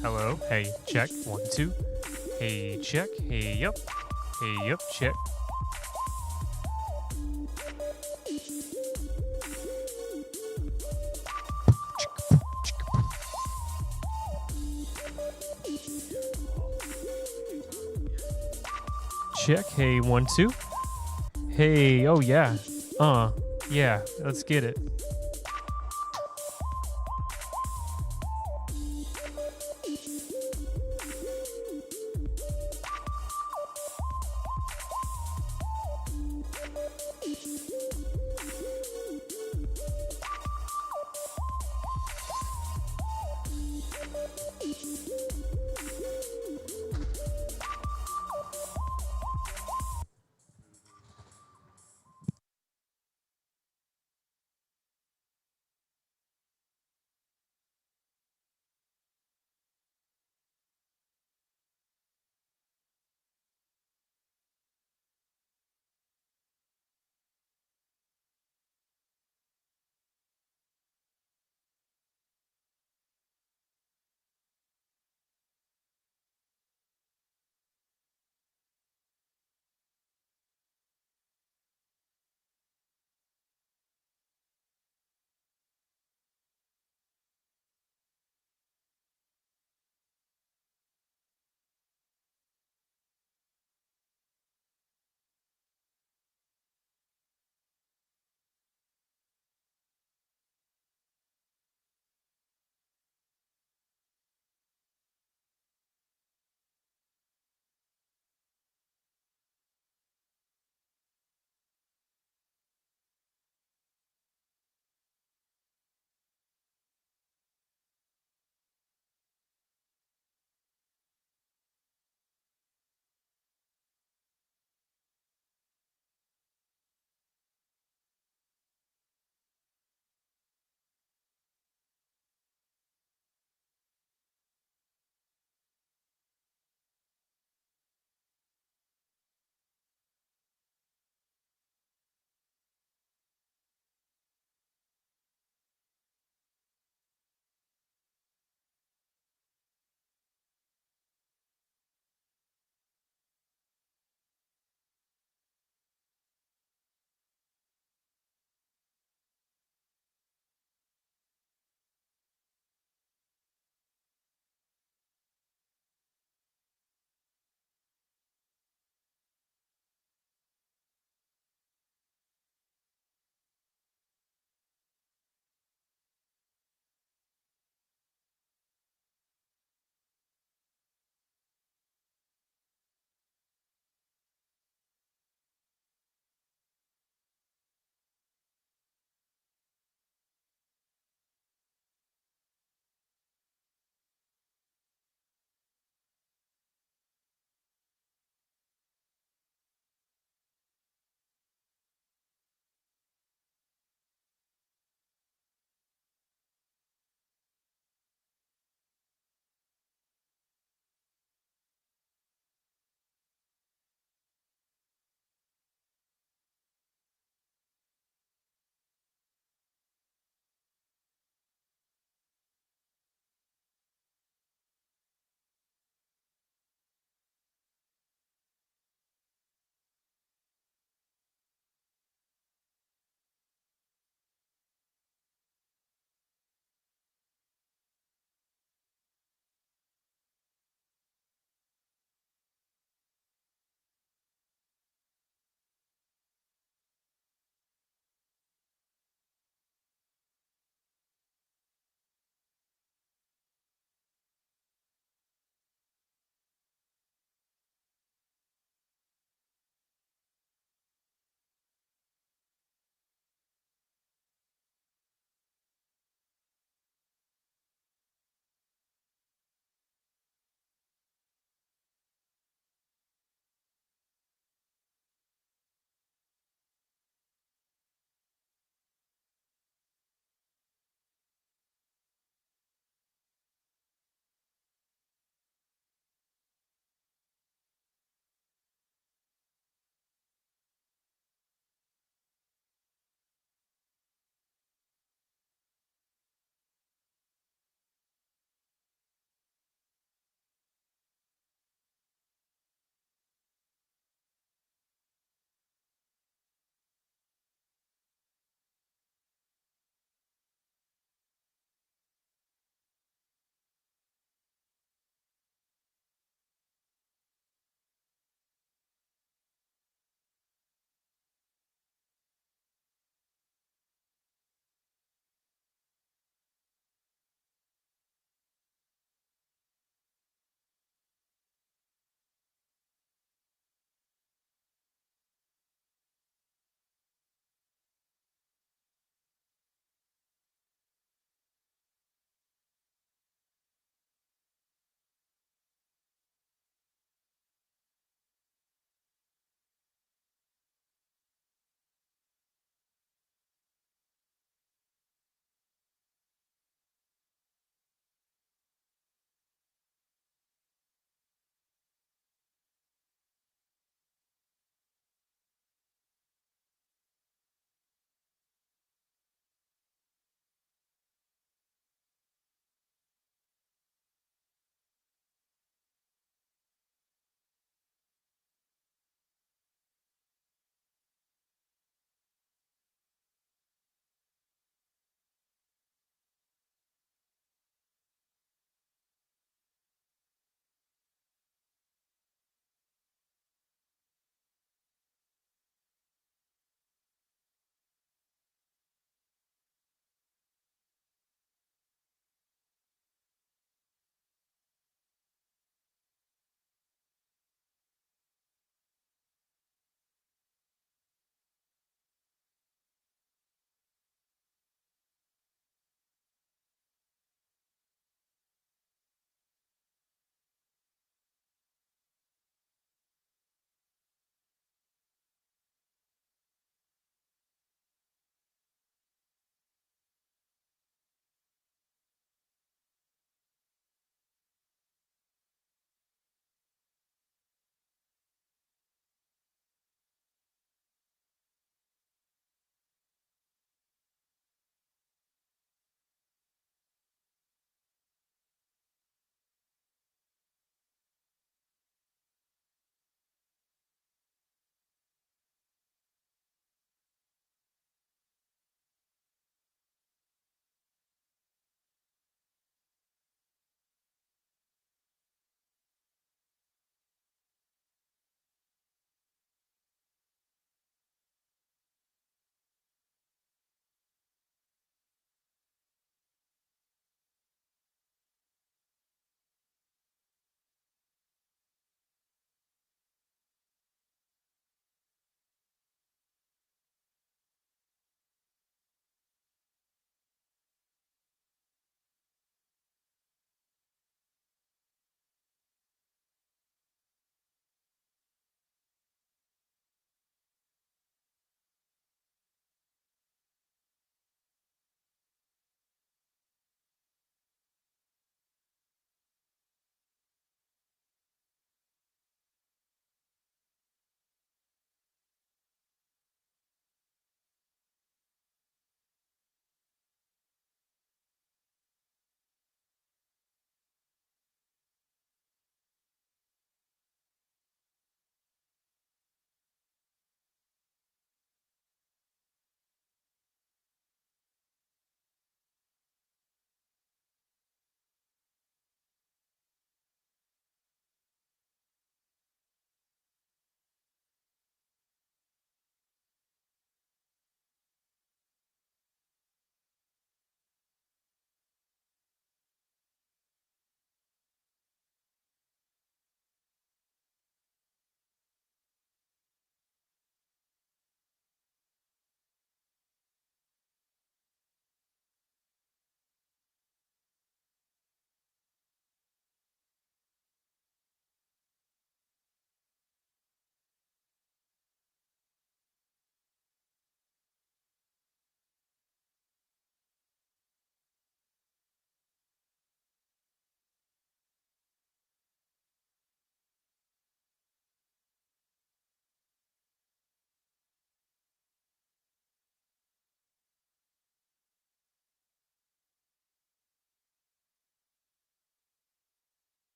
Hello. Hey, check. 1, 2. Hey, check. Hey, yup. Hey, yup, check. Check. Hey, 1, 2. Hey, oh yeah. Yeah, let's get it.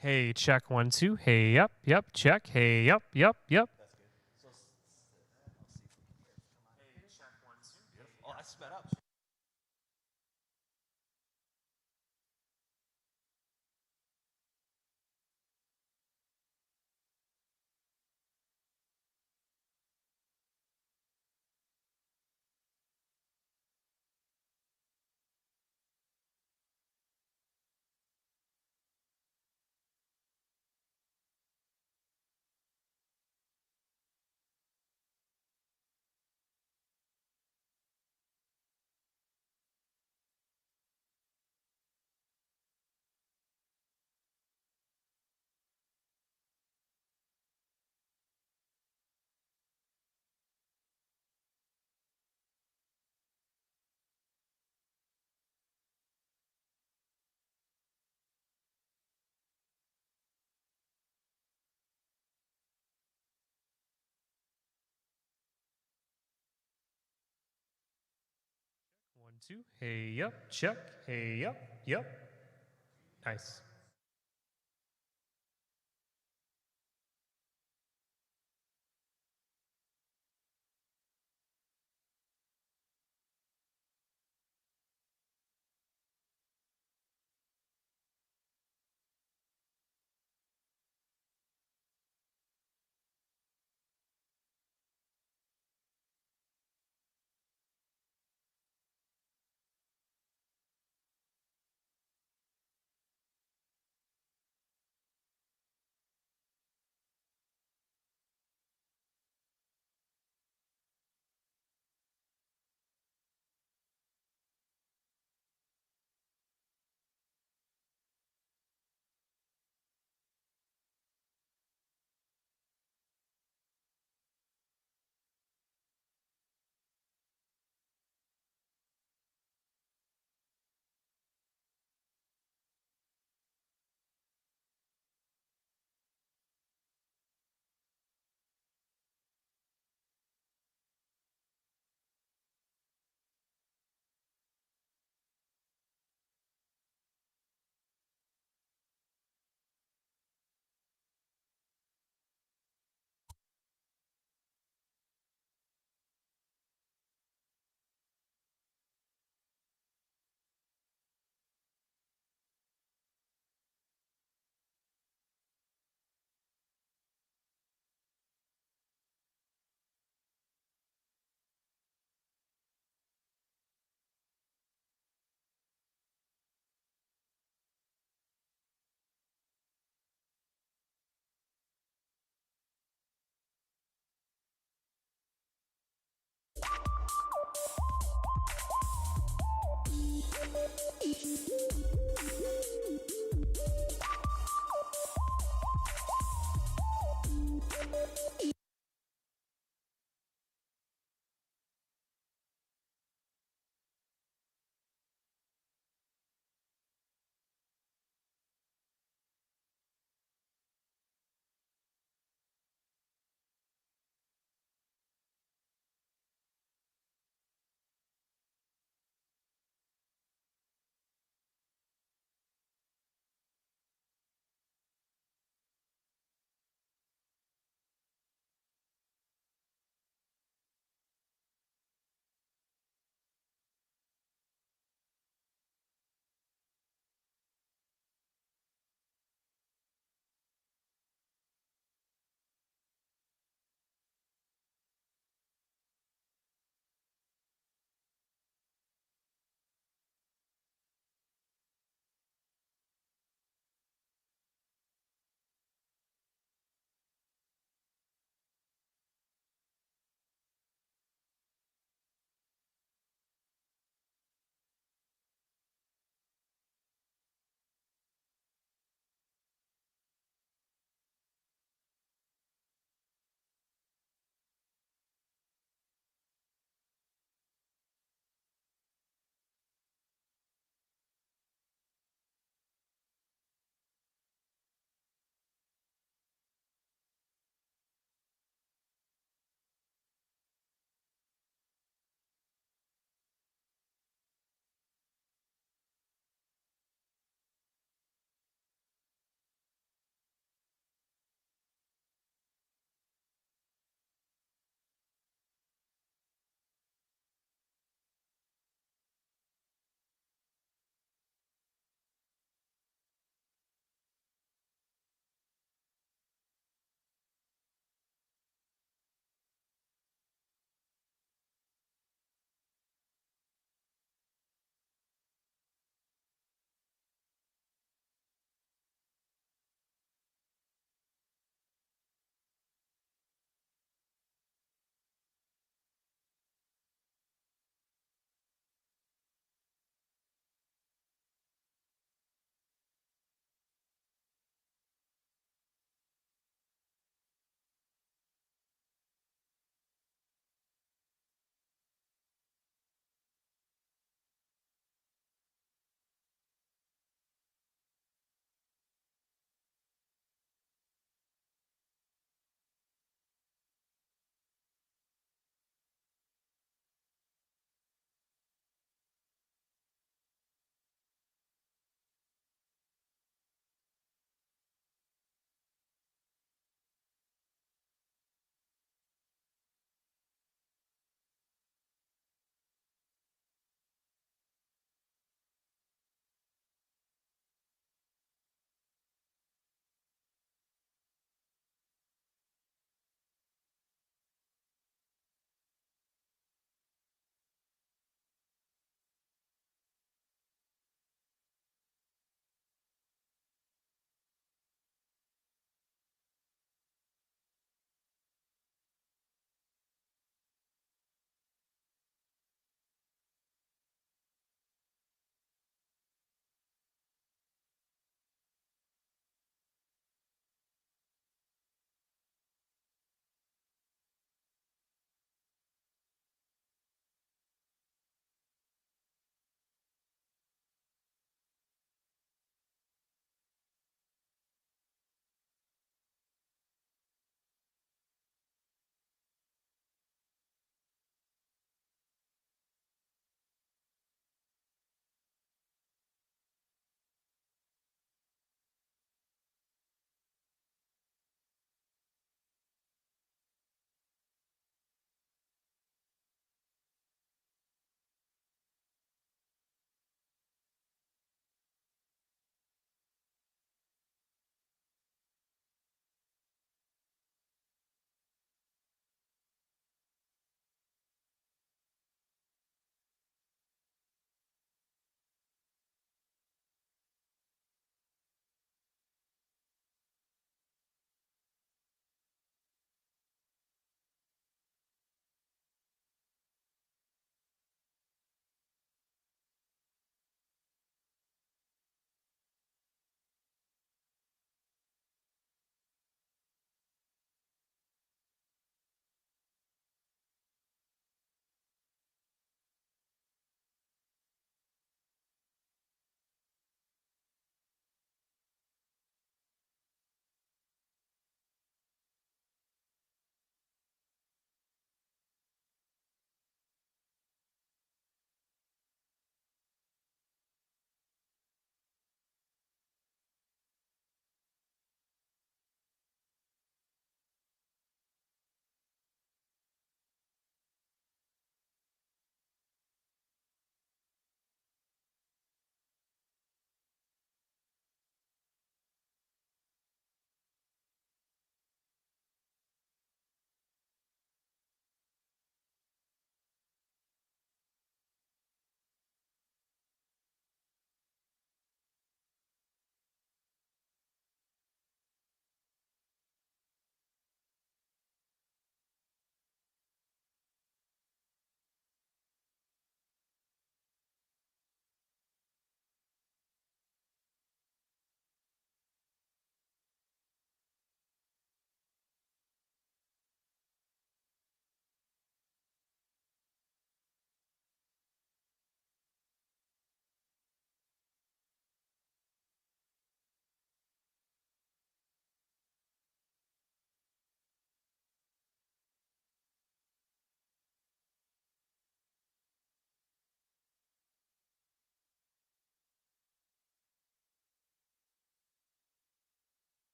Hey, check 1 2. Hey, yep, check. Hey, yep. Oh, I sped up. 1 2. Hey, yep, check. Hey, yep. Nice.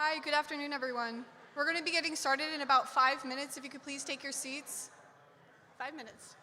Hi, good afternoon, everyone. We're going to be getting started in about 5 minutes. If you could please take your seats. 5 minutes.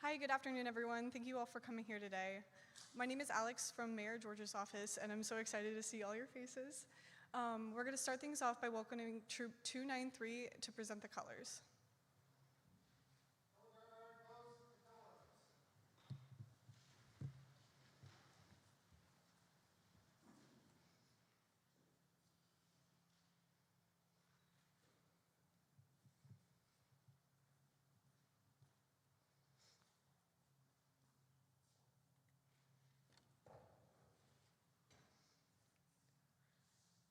Hi, good afternoon, everyone. Thank you all for coming here today. My name is Alex from Mayor George's office, and I'm so excited to see all your faces. We're going to start things off by welcoming Troop 293 to present the colors.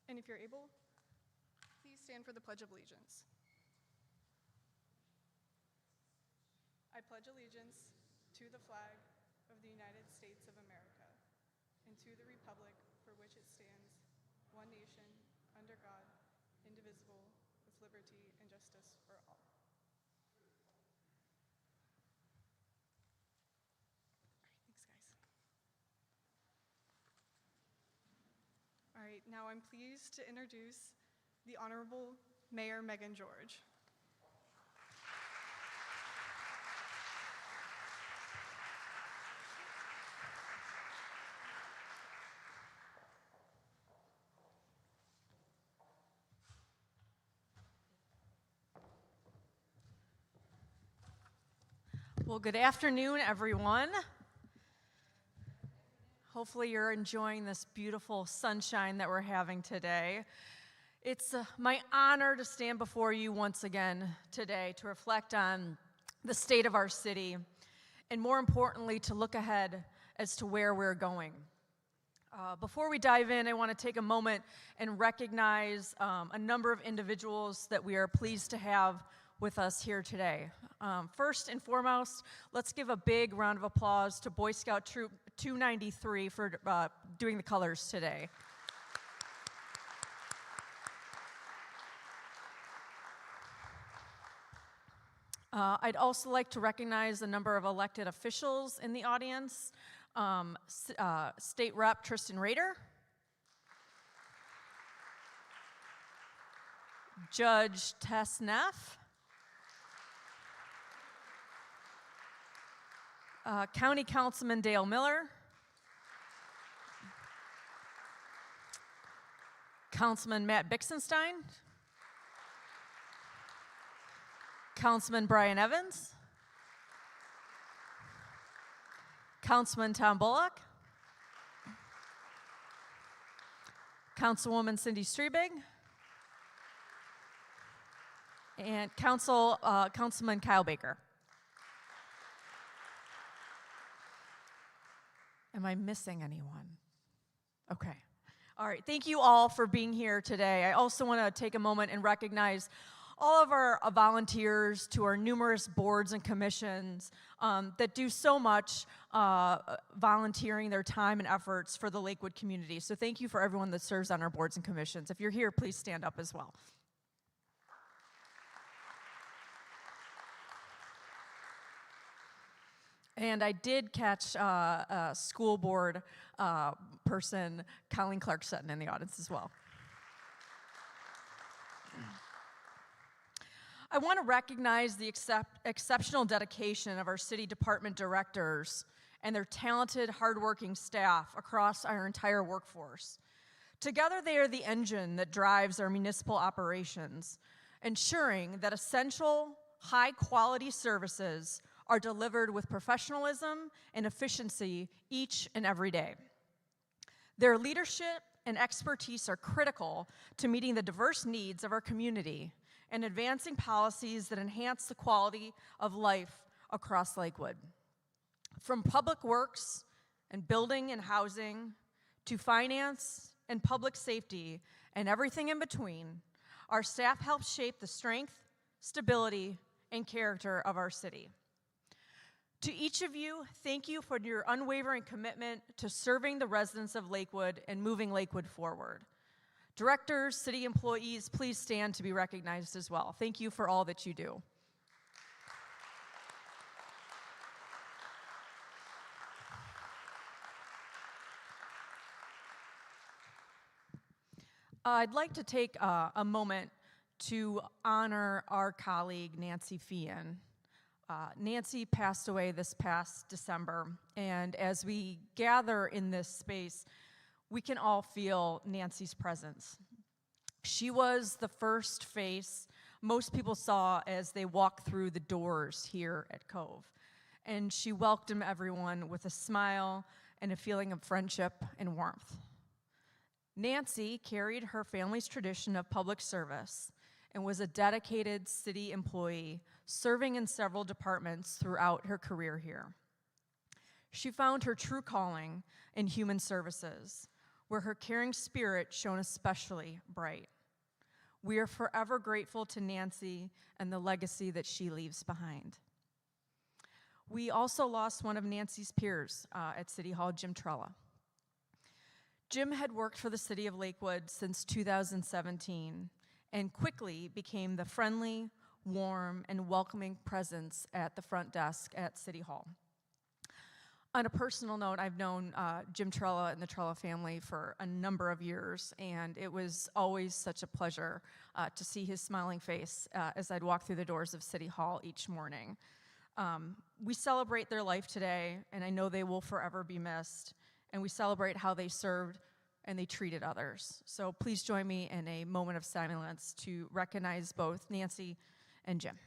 And if you're able, please stand for the Pledge of Allegiance. I pledge allegiance to the flag of the United States of America and to the republic for which it stands, one nation, under God, indivisible, with liberty and justice for all. All right, thanks, guys. All right, now I'm pleased to introduce the Honorable Mayor Megan George. Well, good afternoon, everyone. Hopefully you're enjoying this beautiful sunshine that we're having today. It's my honor to stand before you once again today to reflect on the state of our city, and more importantly, to look ahead as to where we're going. Before we dive in, I want to take a moment and recognize a number of individuals that we are pleased to have with us here today. First and foremost, let's give a big round of applause to Boy Scout Troop 293 for doing the colors today. I'd also like to recognize a number of elected officials in the audience. State Rep Tristan Rader, Judge Tess Neff, County Councilman Dale Miller, Councilman Matt Bixenstein, Councilman Brian Evans, Councilman Tom Bullock, Councilwoman Cindy Strebig, and Councilman Kyle Baker. Am I missing anyone? Okay. All right. Thank you all for being here today. I also want to take a moment and recognize all of our volunteers to our numerous boards and commissions that do so much volunteering their time and efforts for the Lakewood community. So thank you for everyone that serves on our boards and commissions. If you're here, please stand up as well. And I did catch a school board person, Colleen Clark Sutton, in the audience as well. I want to recognize the exceptional dedication of our city department directors and their talented, hardworking staff across our entire workforce. Together, they are the engine that drives our municipal operations, ensuring that essential, high-quality services are delivered with professionalism and efficiency each and every day. Their leadership and expertise are critical to meeting the diverse needs of our community and advancing policies that enhance the quality of life across Lakewood. From public works and building and housing to finance and public safety and everything in between, our staff helps shape the strength, stability, and character of our city. To each of you, thank you for your unwavering commitment to serving the residents of Lakewood and moving Lakewood forward. Directors, city employees, please stand to be recognized as well. Thank you for all that you do. I'd like to take a moment to honor our colleague, Nancy Fian. Nancy passed away this past December, and as we gather in this space, we can all feel Nancy's presence. She was the first face most people saw as they walked through the doors here at Cove, and she welcomed everyone with a smile and a feeling of friendship and warmth. Nancy carried her family's tradition of public service and was a dedicated city employee, serving in several departments throughout her career here. She found her true calling in human services, where her caring spirit shone especially bright. We are forever grateful to Nancy and the legacy that she leaves behind. We also lost one of Nancy's peers at City Hall, Jim Trella. Jim had worked for the city of Lakewood since 2017 and quickly became the friendly, warm, and welcoming presence at the front desk at City Hall. On a personal note, I've known Jim Trella and the Trella family for a number of years, and it was always such a pleasure to see his smiling face as I'd walk through the doors of City Hall each morning. We celebrate their life today, and I know they will forever be missed, and we celebrate how they served and they treated others. So please join me in a moment of silence to recognize both Nancy and Jim.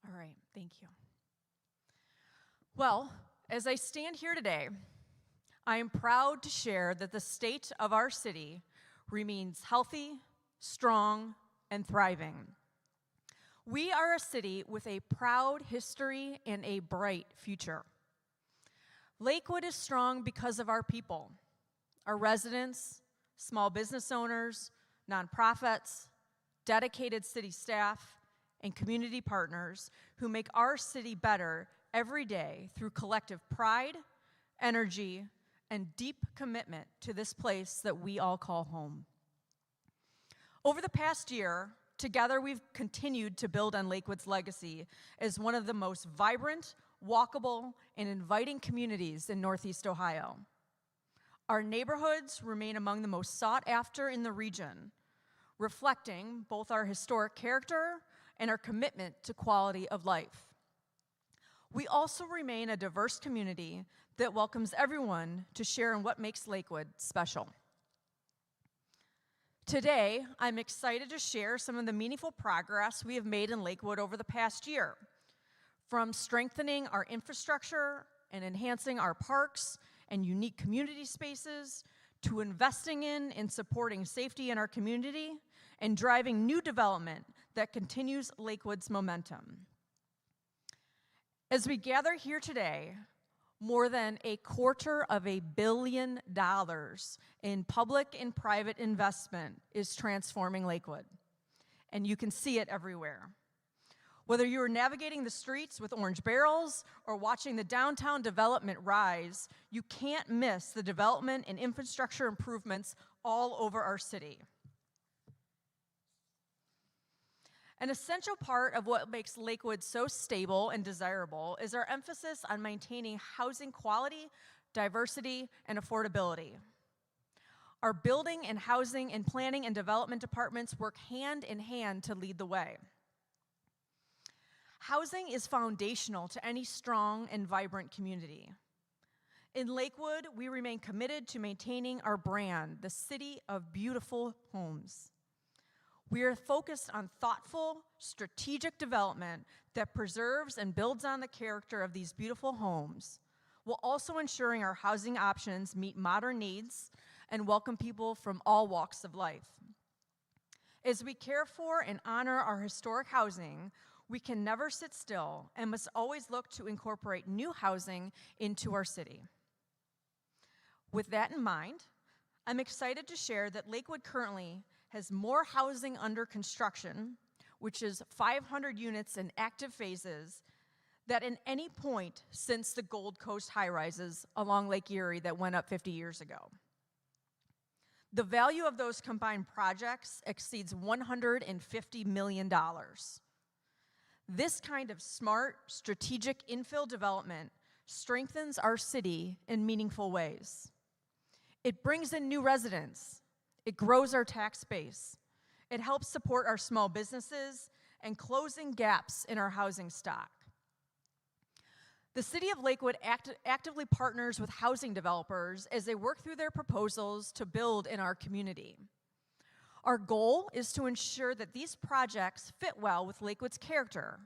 All right, thank you. Well, as I stand here today, I am proud to share that the state of our city remains healthy, strong, and thriving. We are a city with a proud history and a bright future. Lakewood is strong because of our people, our residents, small business owners, nonprofits, dedicated city staff, and community partners who make our city better every day through collective pride, energy, and deep commitment to this place that we all call home. Over the past year, together we've continued to build on Lakewood's legacy as one of the most vibrant, walkable, and inviting communities in Northeast Ohio. Our neighborhoods remain among the most sought after in the region, reflecting both our historic character and our commitment to quality of life. We also remain a diverse community that welcomes everyone to share in what makes Lakewood special. Today, I'm excited to share some of the meaningful progress we have made in Lakewood over the past year, from strengthening our infrastructure and enhancing our parks and unique community spaces, to investing in and supporting safety in our community, and driving new development that continues Lakewood's momentum. As we gather here today, more than $250 million in public and private investment is transforming Lakewood, and you can see it everywhere. Whether you are navigating the streets with orange barrels or watching the downtown development rise, you can't miss the development and infrastructure improvements all over our city. An essential part of what makes Lakewood so stable and desirable is our emphasis on maintaining housing quality, diversity, and affordability. Our building and housing and planning and development departments work hand in hand to lead the way. Housing is foundational to any strong and vibrant community. In Lakewood, we remain committed to maintaining our brand, the City of Beautiful Homes. We are focused on thoughtful, strategic development that preserves and builds on the character of these beautiful homes, while also ensuring our housing options meet modern needs and welcome people from all walks of life. As we care for and honor our historic housing, we can never sit still and must always look to incorporate new housing into our city. With that in mind, I'm excited to share that Lakewood currently has more housing under construction, which is 500 units in active phases, than at any point since the Gold Coast high-rises along Lake Erie that went up 50 years ago. The value of those combined projects exceeds $150 million. This kind of smart, strategic infill development strengthens our city in meaningful ways. It brings in new residents. It grows our tax base. It helps support our small businesses and closing gaps in our housing stock. The City of Lakewood actively partners with housing developers as they work through their proposals to build in our community. Our goal is to ensure that these projects fit well with Lakewood's character,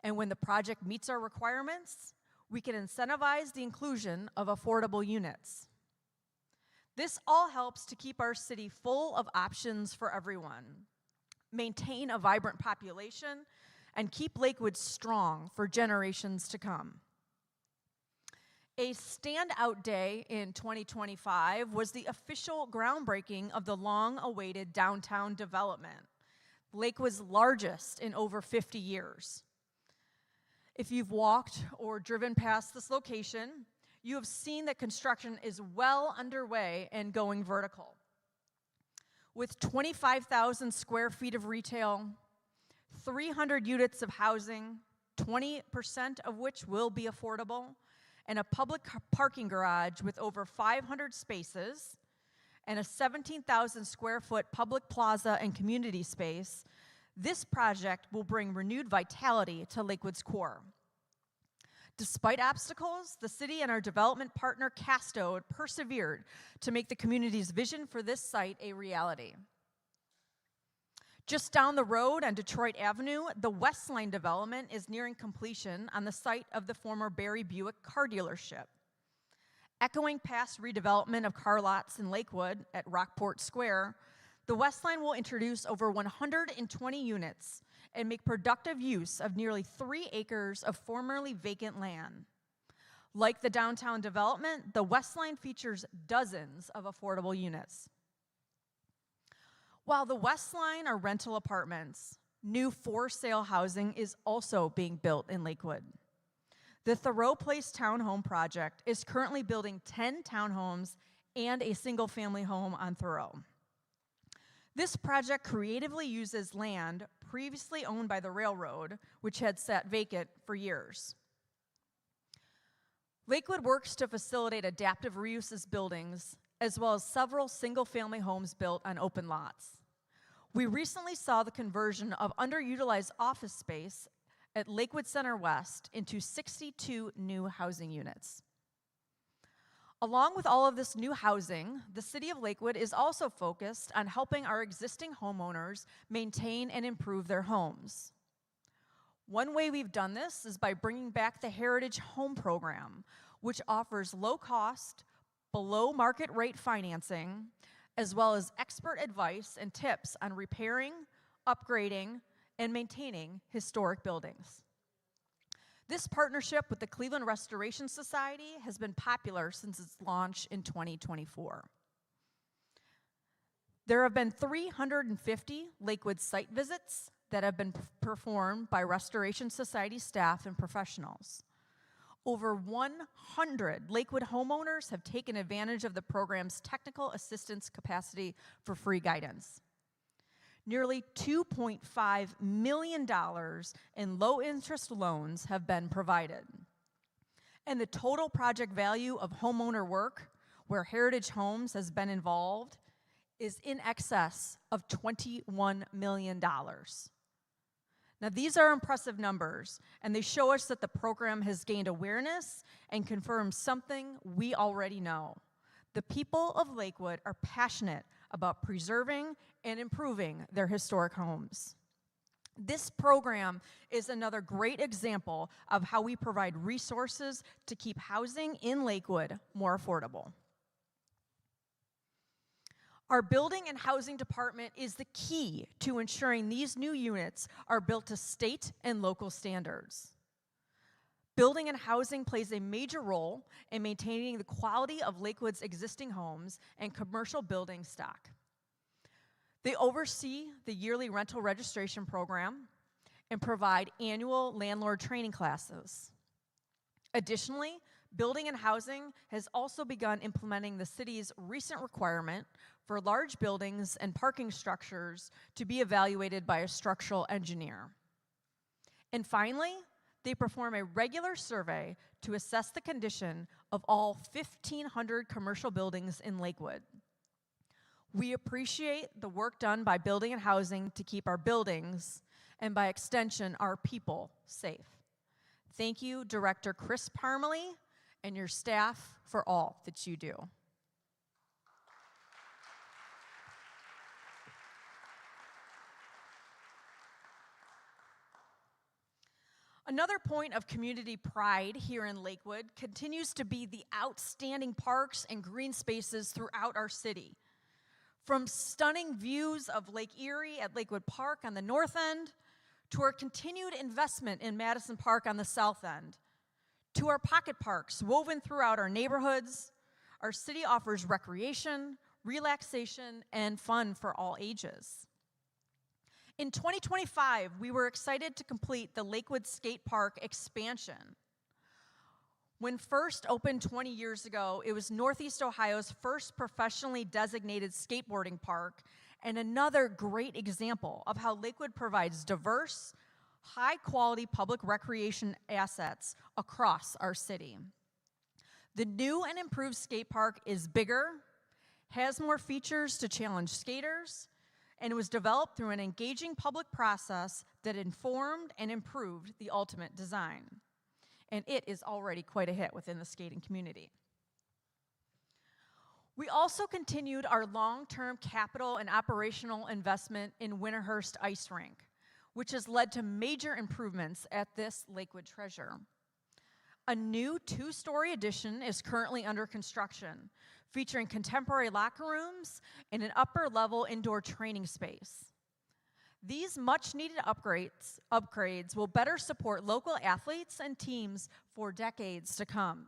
and when the project meets our requirements, we can incentivize the inclusion of affordable units. This all helps to keep our city full of options for everyone, maintain a vibrant population, and keep Lakewood strong for generations to come. A standout day in 2025 was the official groundbreaking of the long-awaited downtown development, Lakewood's largest in over 50 years. If you've walked or driven past this location, you have seen that construction is well underway and going vertical. With 25,000 square feet of retail, 300 units of housing, 20% of which will be affordable, and a public parking garage with over 500 spaces, and a 17,000 square foot public plaza and community space, this project will bring renewed vitality to Lakewood's core. Despite obstacles, the city and our development partner, Casto, persevered to make the community's vision for this site a reality. Just down the road on Detroit Avenue, the Westline development is nearing completion on the site of the former Barry Buick car dealership. Echoing past redevelopment of car lots in Lakewood at Rockport Square, the Westline will introduce over 120 units and make productive use of nearly 3 acres of formerly vacant land. Like the downtown development, the Westline features dozens of affordable units. While the Westline are rental apartments, new for-sale housing is also being built in Lakewood. The Thoreau Place Townhome Project is currently building 10 townhomes and a single-family home on Thoreau. This project creatively uses land previously owned by the railroad, which had sat vacant for years. Lakewood works to facilitate adaptive reuses buildings, as well as several single-family homes built on open lots. We recently saw the conversion of underutilized office space at Lakewood Center West into 62 new housing units. Along with all of this new housing, the City of Lakewood is also focused on helping our existing homeowners maintain and improve their homes. One way we've done this is by bringing back the Heritage Home Program, which offers low-cost, below-market rate financing, as well as expert advice and tips on repairing, upgrading, and maintaining historic buildings. This partnership with the Cleveland Restoration Society has been popular since its launch in 2024. There have been 350 Lakewood site visits that have been performed by Restoration Society staff and professionals. Over 100 Lakewood homeowners have taken advantage of the program's technical assistance capacity for free guidance. Nearly $2.5 million in low-interest loans have been provided. And the total project value of homeowner work, where Heritage Homes has been involved, is in excess of $21 million. Now, these are impressive numbers, and they show us that the program has gained awareness and confirms something we already know. The people of Lakewood are passionate about preserving and improving their historic homes. This program is another great example of how we provide resources to keep housing in Lakewood more affordable. Our building and housing department is the key to ensuring these new units are built to state and local standards. Building and housing plays a major role in maintaining the quality of Lakewood's existing homes and commercial building stock. They oversee the yearly rental registration program and provide annual landlord training classes. Additionally, building and housing has also begun implementing the city's recent requirement for large buildings and parking structures to be evaluated by a structural engineer. And finally, they perform a regular survey to assess the condition of all 1,500 commercial buildings in Lakewood. We appreciate the work done by Building and Housing to keep our buildings, and by extension, our people, safe. Thank you, Director Chris Parmalee, and your staff for all that you do. Another point of community pride here in Lakewood continues to be the outstanding parks and green spaces throughout our city. From stunning views of Lake Erie at Lakewood Park on the north end, to our continued investment in Madison Park on the south end, to our pocket parks woven throughout our neighborhoods, our city offers recreation, relaxation, and fun for all ages. In 2025, we were excited to complete the Lakewood Skate Park expansion. When first opened 20 years ago, it was Northeast Ohio's first professionally designated skateboarding park, and another great example of how Lakewood provides diverse, high-quality public recreation assets across our city. The new and improved skate park is bigger, has more features to challenge skaters, and was developed through an engaging public process that informed and improved the ultimate design. And it is already quite a hit within the skating community. We also continued our long-term capital and operational investment in Winterhurst Ice Rink, which has led to major improvements at this Lakewood treasure. A new 2-story addition is currently under construction, featuring contemporary locker rooms and an upper-level indoor training space. These much-needed upgrades will better support local athletes and teams for decades to come.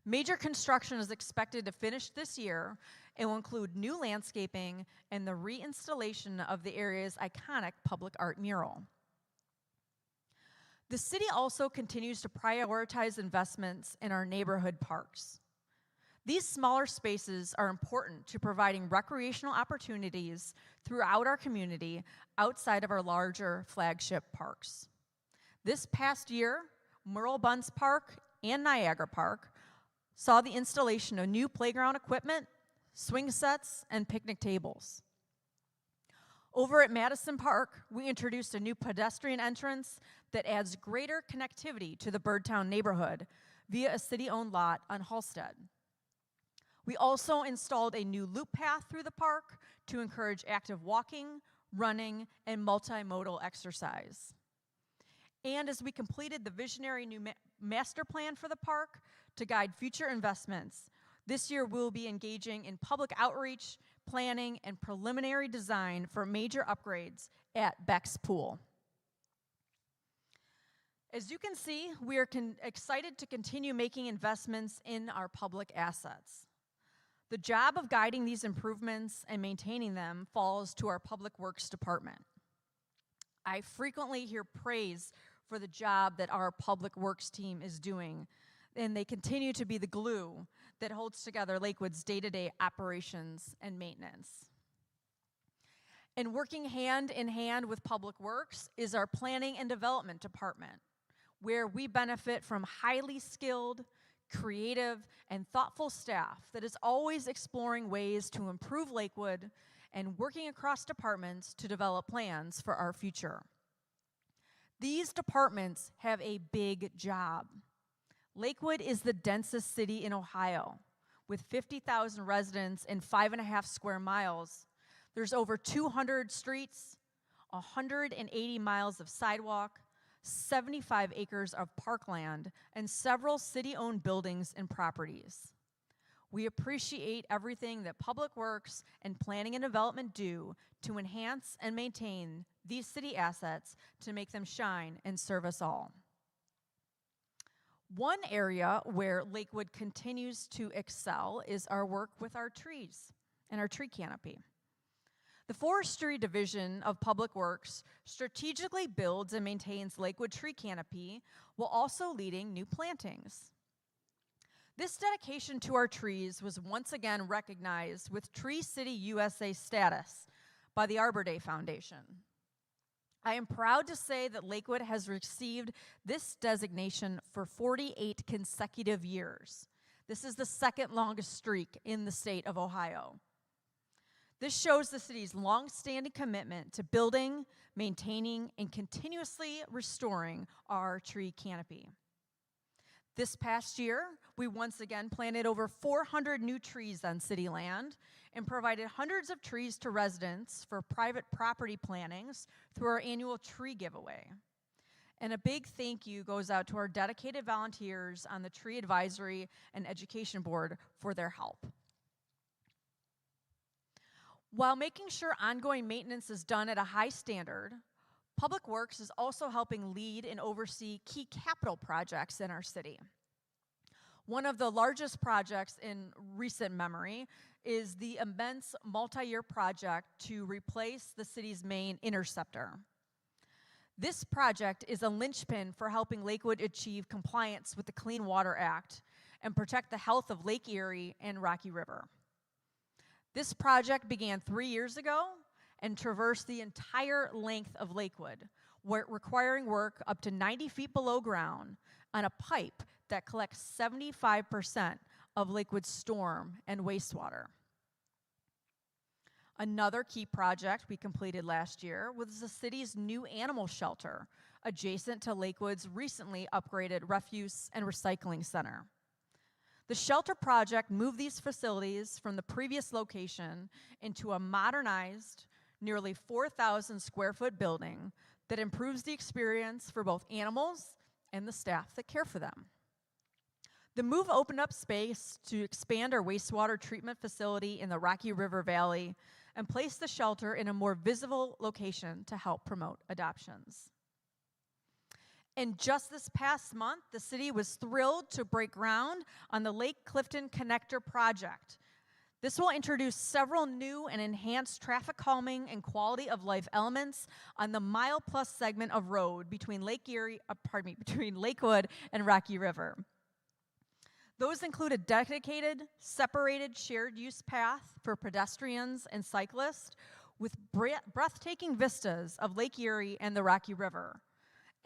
Major construction is expected to finish this year and will include new landscaping and the reinstallation of the area's iconic public art mural. The city also continues to prioritize investments in our neighborhood parks. These smaller spaces are important to providing recreational opportunities throughout our community outside of our larger flagship parks. This past year, Merle Bunce Park and Niagara Park saw the installation of new playground equipment, swing sets, and picnic tables. Over at Madison Park, we introduced a new pedestrian entrance that adds greater connectivity to the Birdtown neighborhood via a city-owned lot on Halsted. We also installed a new loop path through the park to encourage active walking, running, and multimodal exercise. And as we completed the visionary new master plan for the park to guide future investments, this year we'll be engaging in public outreach, planning, and preliminary design for major upgrades at Beck's Pool. As you can see, we are excited to continue making investments in our public assets. The job of guiding these improvements and maintaining them falls to our Public Works Department. I frequently hear praise for the job that our Public Works team is doing, and they continue to be the glue that holds together Lakewood's day-to-day operations and maintenance. And working hand in hand with Public Works is our Planning and Development Department, where we benefit from highly skilled, creative, and thoughtful staff that is always exploring ways to improve Lakewood and working across departments to develop plans for our future. These departments have a big job. Lakewood is the densest city in Ohio. With 50,000 residents and 5.5 square miles, there's over 200 streets, 180 miles of sidewalk, 75 acres of parkland, and several city-owned buildings and properties. We appreciate everything that Public Works and Planning and Development do to enhance and maintain these city assets to make them shine and serve us all. One area where Lakewood continues to excel is our work with our trees and our tree canopy. The Forestry Division of Public Works strategically builds and maintains Lakewood tree canopy while also leading new plantings. This dedication to our trees was once again recognized with Tree City USA status by the Arbor Day Foundation. I am proud to say that Lakewood has received this designation for 48 consecutive years. This is the second longest streak in the state of Ohio. This shows the city's long-standing commitment to building, maintaining, and continuously restoring our tree canopy. This past year, we once again planted over 400 new trees on city land and provided hundreds of trees to residents for private property plantings through our annual tree giveaway. And a big thank you goes out to our dedicated volunteers on the Tree Advisory and Education Board for their help. While making sure ongoing maintenance is done at a high standard, Public Works is also helping lead and oversee key capital projects in our city. One of the largest projects in recent memory is the immense multi-year project to replace the city's main interceptor. This project is a linchpin for helping Lakewood achieve compliance with the Clean Water Act and protect the health of Lake Erie and Rocky River. This project began 3 years ago and traversed the entire length of Lakewood, requiring work up to 90 feet below ground on a pipe that collects 75% of Lakewood's storm and wastewater. Another key project we completed last year was the city's new animal shelter, adjacent to Lakewood's recently upgraded refuse and recycling center. The shelter project moved these facilities from the previous location into a modernized, nearly 4,000 square foot building that improves the experience for both animals and the staff that care for them. The move opened up space to expand our wastewater treatment facility in the Rocky River Valley and place the shelter in a more visible location to help promote adoptions. And just this past month, the city was thrilled to break ground on the Lake Clifton Connector project. This will introduce several new and enhanced traffic calming and quality of life elements on the mile-plus segment of road between between Lakewood and Rocky River. Those include a dedicated, separated, shared-use path for pedestrians and cyclists with breathtaking vistas of Lake Erie and the Rocky River,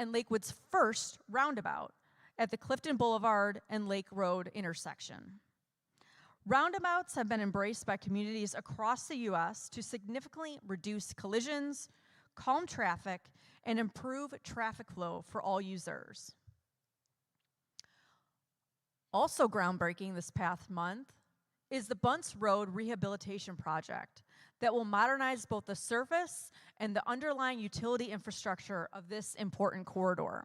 and Lakewood's first roundabout at the Clifton Boulevard and Lake Road intersection. Roundabouts have been embraced by communities across the U.S. to significantly reduce collisions, calm traffic, and improve traffic flow for all users. Also groundbreaking this past month is the Bunce Road Rehabilitation Project that will modernize both the surface and the underlying utility infrastructure of this important corridor.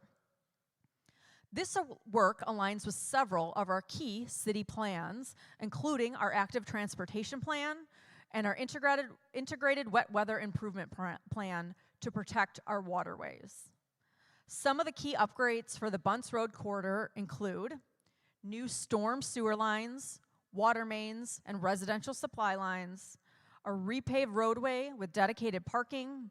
This work aligns with several of our key city plans, including our active transportation plan and our integrated wet weather improvement plan to protect our waterways. Some of the key upgrades for the Bunce Road corridor include new storm sewer lines, water mains, and residential supply lines, a repaved roadway with dedicated parking,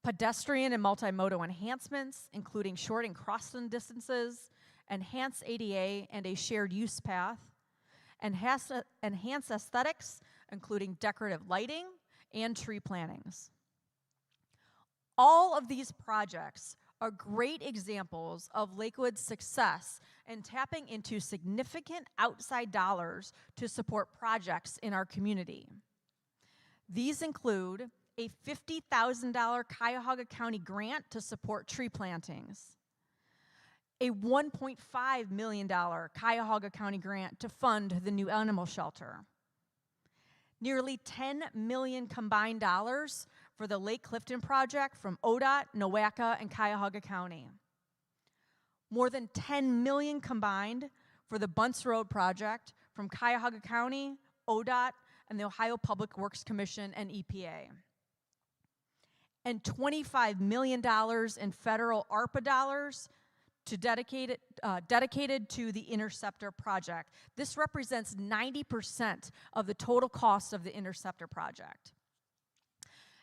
pedestrian and multimodal enhancements, including shortening crossing distances, enhanced ADA and a shared use path, enhanced aesthetics, including decorative lighting and tree plantings. All of these projects are great examples of Lakewood's success in tapping into significant outside dollars to support projects in our community. These include a $50,000 Cuyahoga County grant to support tree plantings, a $1.5 million Cuyahoga County grant to fund the new animal shelter, nearly $10 million combined dollars for the Lake Clifton project from ODOT, Nowaka, and Cuyahoga County. More than $10 million combined for the Bunce Road project from Cuyahoga County, ODOT, and the Ohio Public Works Commission and EPA. And $25 million in federal ARPA dollars to dedicated to the Interceptor project. This represents 90% of the total cost of the Interceptor project.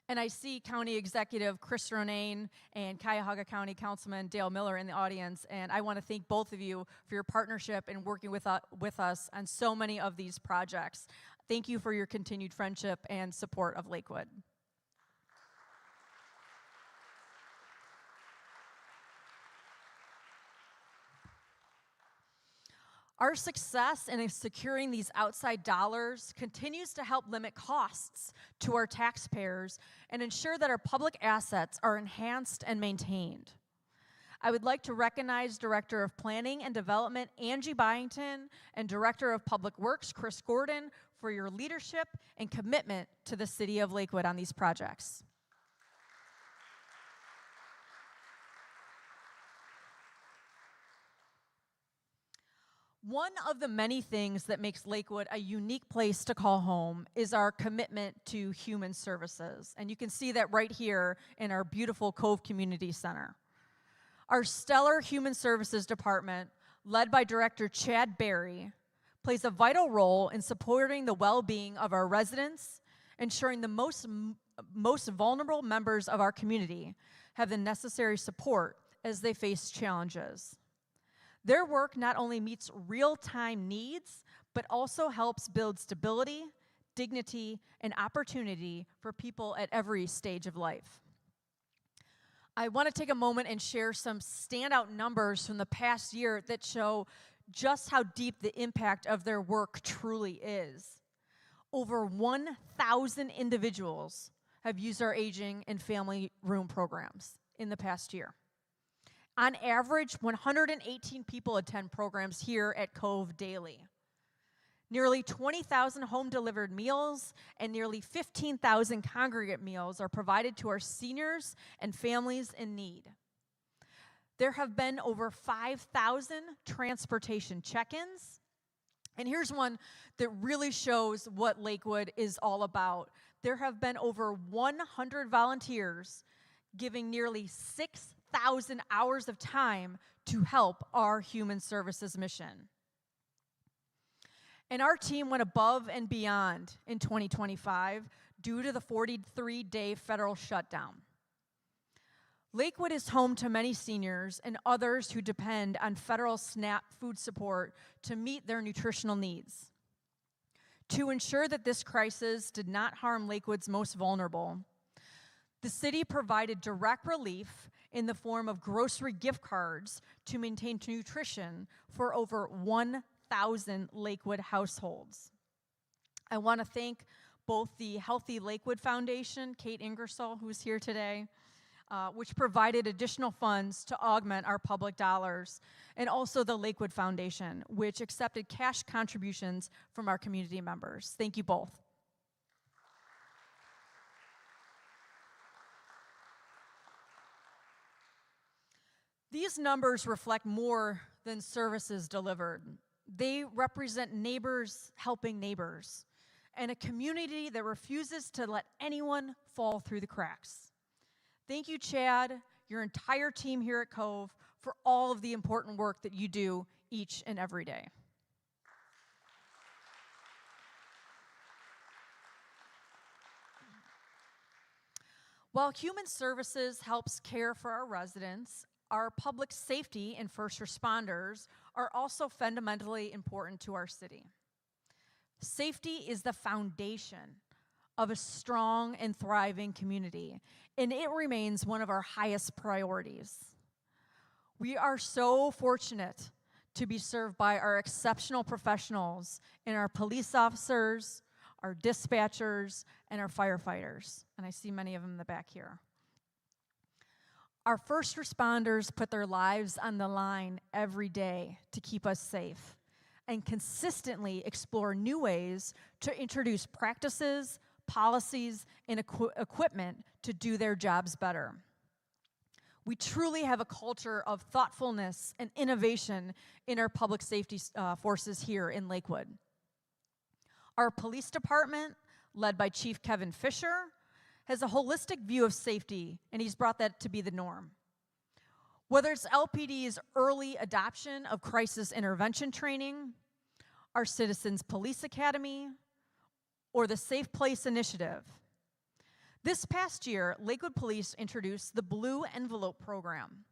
And I see County Executive Chris Ronayne and Cuyahoga County Councilman Dale Miller in the audience, and I want to thank both of you for your partnership and working with us on so many of these projects. Thank you for your continued friendship and support of Lakewood. Our success in securing these outside dollars continues to help limit costs to our taxpayers and ensure that our public assets are enhanced and maintained. I would like to recognize Director of Planning and Development Angie Byington and Director of Public Works Chris Gordon for your leadership and commitment to the City of Lakewood on these projects. One of the many things that makes Lakewood a unique place to call home is our commitment to human services. And you can see that right here in our beautiful Cove Community Center. Our stellar Human Services Department, led by Director Chad Berry, plays a vital role in supporting the well-being of our residents, ensuring the most vulnerable members of our community have the necessary support as they face challenges. Their work not only meets real-time needs, but also helps build stability, dignity, and opportunity for people at every stage of life. I want to take a moment and share some standout numbers from the past year that show just how deep the impact of their work truly is. Over 1,000 individuals have used our aging and family room programs in the past year. On average, 118 people attend programs here at Cove daily. Nearly 20,000 home-delivered meals and nearly 15,000 congregate meals are provided to our seniors and families in need. There have been over 5,000 transportation check-ins. And here's one that really shows what Lakewood is all about. There have been over 100 volunteers giving nearly 6,000 hours of time to help our human services mission. And our team went above and beyond in 2025 due to the 43-day federal shutdown. Lakewood is home to many seniors and others who depend on federal SNAP food support to meet their nutritional needs. To ensure that this crisis did not harm Lakewood's most vulnerable, the city provided direct relief in the form of grocery gift cards to maintain nutrition for over 1,000 Lakewood households. I want to thank both the Healthy Lakewood Foundation, Kate Ingersoll, who's here today, which provided additional funds to augment our public dollars, and also the Lakewood Foundation, which accepted cash contributions from our community members. Thank you both. These numbers reflect more than services delivered. They represent neighbors helping neighbors, and a community that refuses to let anyone fall through the cracks. Thank you, Chad, your entire team here at Cove, for all of the important work that you do each and every day. While human services helps care for our residents, our public safety and first responders are also fundamentally important to our city. Safety is the foundation of a strong and thriving community, and it remains one of our highest priorities. We are so fortunate to be served by our exceptional professionals in our police officers, our dispatchers, and our firefighters, and I see many of them in the back here. Our first responders put their lives on the line every day to keep us safe and consistently explore new ways to introduce practices, policies, and equipment to do their jobs better. We truly have a culture of thoughtfulness and innovation in our public safety forces here in Lakewood. Our police department, led by Chief Kevin Fisher, has a holistic view of safety, and he's brought that to be the norm. Whether it's LPD's early adoption of crisis intervention training, our Citizens Police Academy, or the Safe Place Initiative. This past year, Lakewood Police introduced the Blue Envelope Program,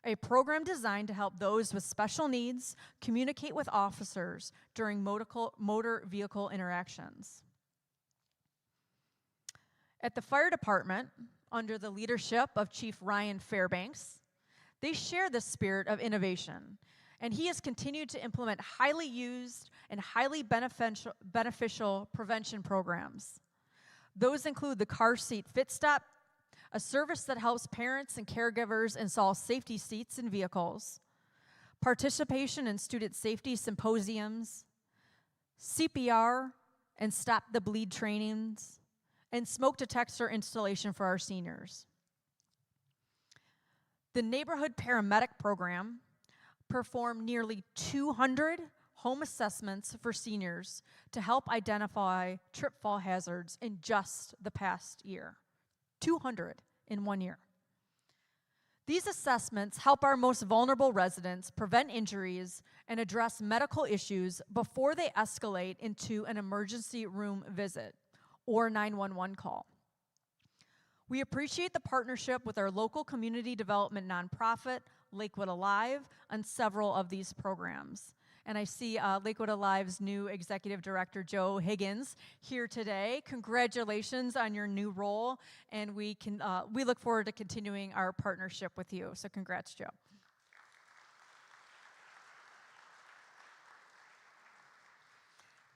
a program designed to help those with special needs communicate with officers during motor vehicle interactions. At the fire department, under the leadership of Chief Ryan Fairbanks, they share the spirit of innovation And he has continued to implement highly used and highly beneficial prevention programs. Those include the Car Seat Fit Step, a service that helps parents and caregivers install safety seats in vehicles, participation in student safety symposiums, CPR and Stop the Bleed trainings, and smoke detector installation for our seniors. The Neighborhood Paramedic Program performed nearly 200 home assessments for seniors to help identify trip fall hazards in just the past year. 200 in 1 year. These assessments help our most vulnerable residents prevent injuries and address medical issues before they escalate into an emergency room visit or 911 call. We appreciate the partnership with our local community development nonprofit, Lakewood Alive, on several of these programs. And I see Lakewood Alive's new executive director, Joe Higgins, here today. Congratulations on your new role, and we look forward to continuing our partnership with you. So congrats, Joe.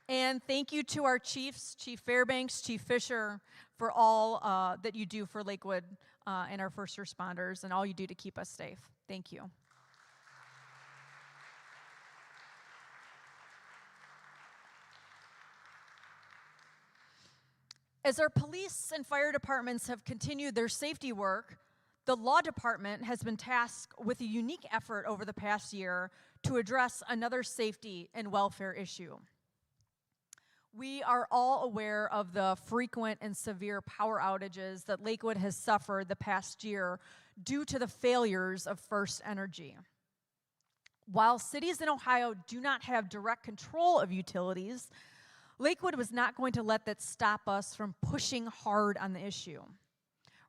And thank you to our chiefs, Chief Fairbanks, Chief Fisher, for all that you do for Lakewood and our first responders, and all you do to keep us safe. Thank you. As our police and fire departments have continued their safety work, the law department has been tasked with a unique effort over the past year to address another safety and welfare issue. We are all aware of the frequent and severe power outages that Lakewood has suffered the past year due to the failures of First Energy. While cities in Ohio do not have direct control of utilities, Lakewood was not going to let that stop us from pushing hard on the issue.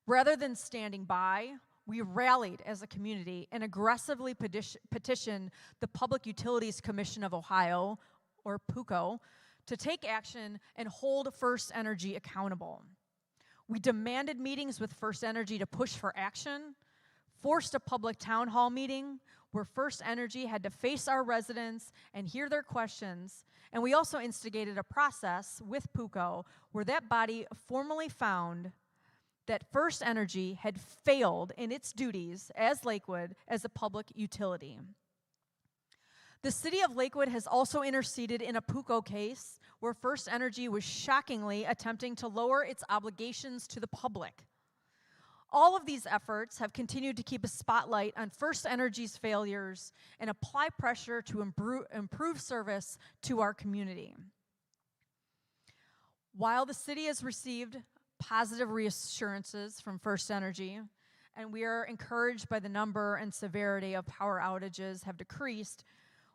Rather than standing by, we rallied as a community and aggressively petitioned the Public Utilities Commission of Ohio, or PUCO, to take action and hold First Energy accountable. We demanded meetings with First Energy to push for action, forced a public town hall meeting where First Energy had to face our residents and hear their questions, and we also instigated a process with PUCO where that body formally found that First Energy had failed in its duties as Lakewood as a public utility. The city of Lakewood has also interceded in a PUCO case where First Energy was shockingly attempting to lower its obligations to the public. All of these efforts have continued to keep a spotlight on First Energy's failures and apply pressure to improve service to our community. While the city has received positive reassurances from First Energy, and we are encouraged by the number and severity of power outages have decreased,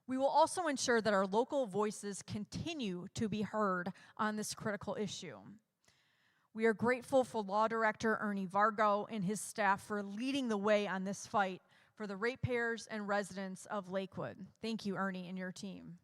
we will also ensure that our local voices continue to be heard on this critical issue. We are grateful for Law Director Ernie Vargo and his staff for leading the way on this fight for the ratepayers and residents of Lakewood. Thank you, Ernie, and your team.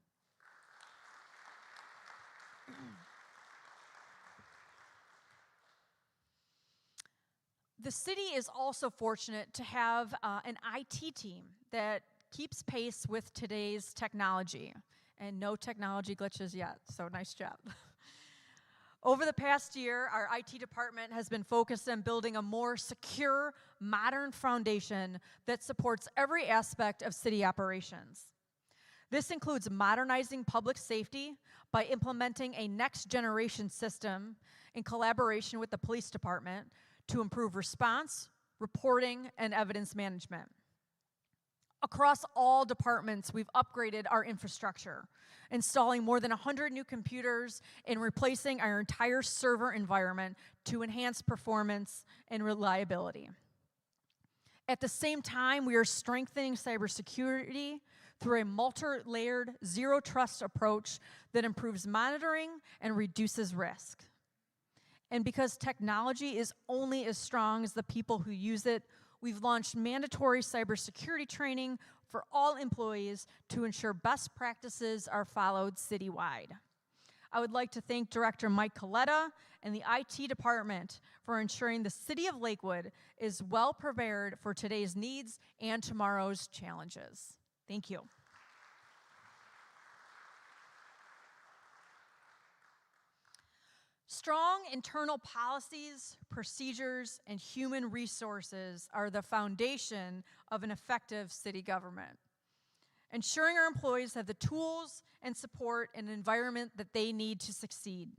The city is also fortunate to have an IT team that keeps pace with today's technology, and no technology glitches yet, so nice job. Over the past year, our IT department has been focused on building a more secure, modern foundation that supports every aspect of city operations. This includes modernizing public safety by implementing a next-generation system in collaboration with the police department to improve response, reporting, and evidence management. Across all departments, we've upgraded our infrastructure, installing more than 100 new computers and replacing our entire server environment to enhance performance and reliability. At the same time, we are strengthening cybersecurity through a multi-layered zero-trust approach that improves monitoring and reduces risk. And because technology is only as strong as the people who use it, we've launched mandatory cybersecurity training for all employees to ensure best practices are followed citywide. I would like to thank Director Mike Coletta and the IT department for ensuring the city of Lakewood is well prepared for today's needs and tomorrow's challenges. Thank you. Strong internal policies, procedures, and human resources are the foundation of an effective city government. Ensuring our employees have the tools and support and environment that they need to succeed.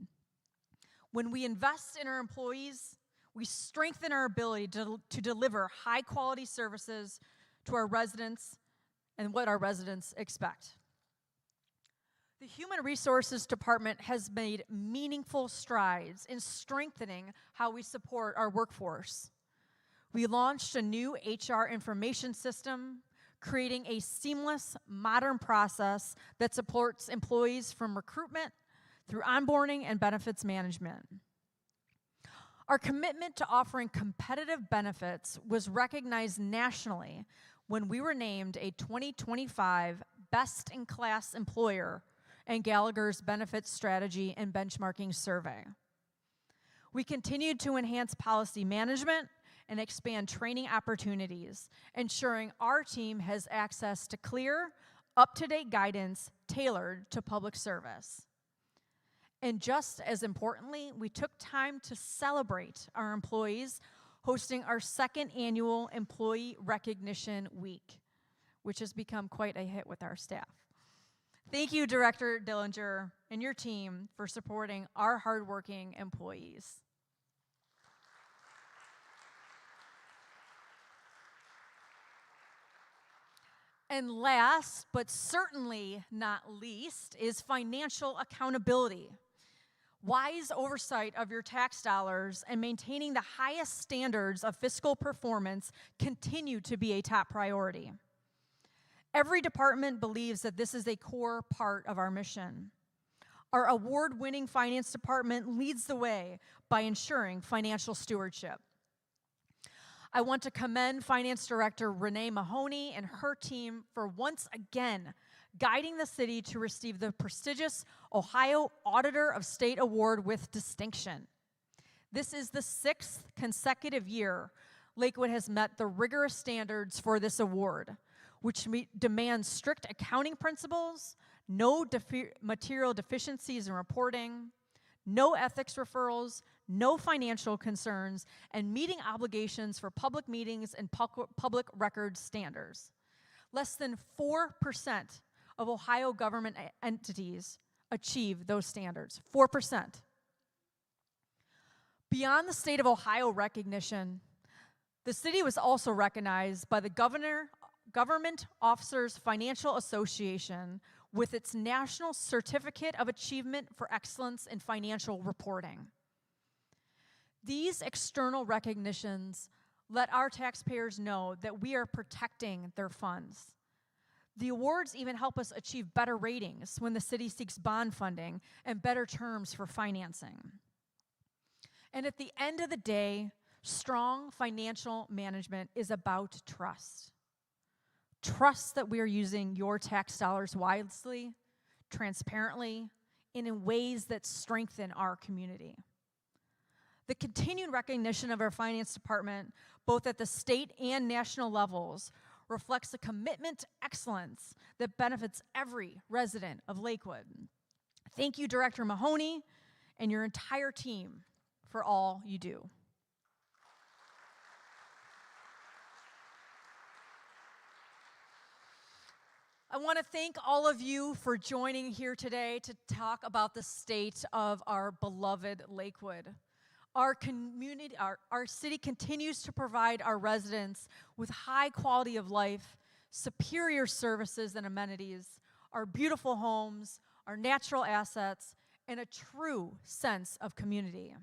When we invest in our employees, we strengthen our ability to deliver high-quality services to our residents and what our residents expect. The Human Resources Department has made meaningful strides in strengthening how we support our workforce. We launched a new HR information system, creating a seamless, modern process that supports employees from recruitment through onboarding and benefits management. Our commitment to offering competitive benefits was recognized nationally when we were named a 2025 Best-in-Class Employer in Gallagher's Benefits Strategy and Benchmarking Survey. We continued to enhance policy management and expand training opportunities, ensuring our team has access to clear, up-to-date guidance tailored to public service. And just as importantly, we took time to celebrate our employees, hosting our second annual Employee Recognition Week, which has become quite a hit with our staff. Thank you, Director Dillinger and your team, for supporting our hardworking employees. And last, but certainly not least, is financial accountability. Wise oversight of your tax dollars and maintaining the highest standards of fiscal performance continue to be a top priority. Every department believes that this is a core part of our mission. Our award-winning finance department leads the way by ensuring financial stewardship. I want to commend Finance Director Renee Mahoney and her team for once again guiding the city to receive the prestigious Ohio Auditor of State Award with distinction. This is the 6th consecutive year Lakewood has met the rigorous standards for this award, which demands strict accounting principles, no material deficiencies in reporting, no ethics referrals, no financial concerns, and meeting obligations for public meetings and public record standards. Less than 4% of Ohio government entities achieve those standards, 4%. Beyond the state of Ohio recognition, the city was also recognized by the Government Officers Financial Association with its National Certificate of Achievement for Excellence in Financial Reporting. These external recognitions let our taxpayers know that we are protecting their funds. The awards even help us achieve better ratings when the city seeks bond funding and better terms for financing. And at the end of the day, strong financial management is about trust. Trust that we are using your tax dollars wisely, transparently, and in ways that strengthen our community. The continued recognition of our finance department, both at the state and national levels, reflects a commitment to excellence that benefits every resident of Lakewood. Thank you, Director Mahoney, and your entire team for all you do. I want to thank all of you for joining here today to talk about the state of our beloved Lakewood. Our community, our city continues to provide our residents with high quality of life, superior services and amenities, our beautiful homes, our natural assets, and a true sense of community.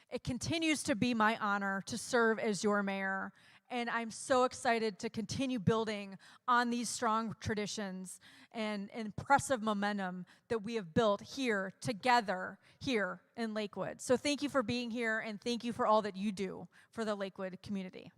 It continues to be my honor to serve as your mayor, and I'm so excited to continue building on these strong traditions and impressive momentum that we have built here together here in Lakewood. So thank you for being here, and thank you for all that you do for the Lakewood community.